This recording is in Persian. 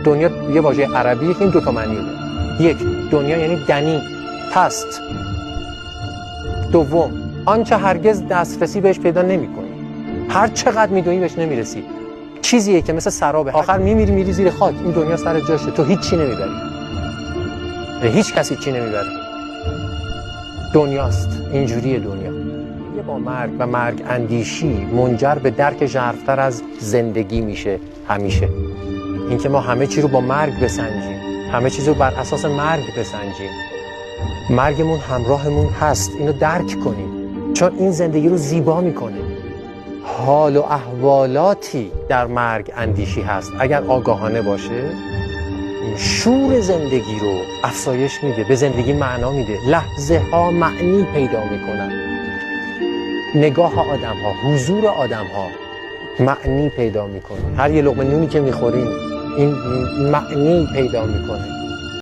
دنیا یه واژه عربیه که این 2 تا معنی داره. 1 دنیا یعنی دنی، پست. 2 آنچه هرگز دسترسی بهش پیدا نمی‌کنی. هر چقدر میدونی بهش نمیرسی. چیزیه که مثل سرابه، آخر میمیری زیر خاک. این دنیا سر جاشه، تو هیچ چی نمیبری. هیچ کسی چی نمیبره. دنیاست، اینجوریه دنیا. یه با مرگ و مرگ اندیشی منجر به درک ژرف‌تر از زندگی میشه همیشه. اینکه ما همه چی رو با مرگ بسنجیم، همه چیز رو بر اساس مرگ بسنجیم. مرگمون همراهمون هست، اینو درک کنیم، چون این زندگی رو زیبا میکنه. حال و احوالاتی در مرگ اندیشی هست، اگر آگاهانه باشه شور زندگی رو افزایش میده، به زندگی معنا میده. لحظه ها معنی پیدا میکنن، نگاه آدم ها، حضور آدم ها معنی پیدا میکنه. هر یه لقمه نونی که میخوریم این معنی پیدا میکنه.